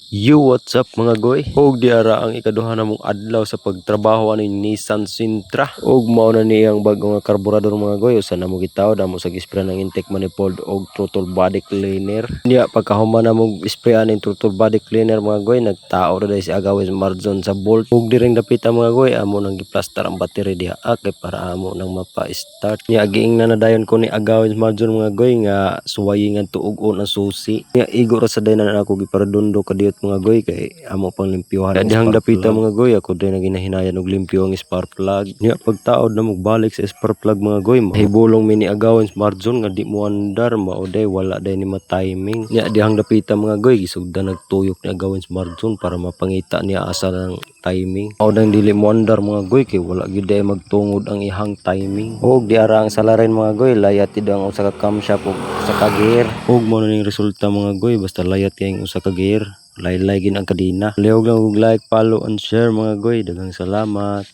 Yo, what's up mga goy? Og diara ang ikaduha na mong adlaw sa pagtrabaho ani Nissan Sentra. Og mao na niyang bag-o nga karburador mga goy. Usa na mo gitaw damo sa gispray ng intake manifold og throttle body cleaner. Niya pagkahuman na mo spray aning throttle body cleaner mga goy, nagtao ra si agawis Marzon sa bolt. Og diring dapita mga goy, amo nang giplaster ang battery diha kay para amo nang mapa-start. Niya giing na nadayon ko ni agawis Marzon mga goy nga suwayingan tuog on ang susi. Niya igo ra sa daynan ako giparedondo kadiyot mga goy kay amo pang limpyohan ang dihang dapita mga goy ako din naginahinayan og limpyo ang spark plug. Niya pagtaod na magbalik sa spark plug mga goy, mahibulong mini agawin Marzon nga di mo andar mao day wala day ni ma-timing. Niya dihang dapita mga goy gisugdan nagtuyok ni agawin Marzon para mapangita niya asa ng timing. Mao dang dili mo andar mga goy kay wala gyud day magtungod ang ihang timing. Og diara ang salarin mga goy layat idang usa ka camshaft ug usa ka gear. Og mao ning resulta mga goy basta layat kay ang usa ka gear. Laylay gin ang kadina. Lihog lang og like, follow and share mga goy. Daghang salamat.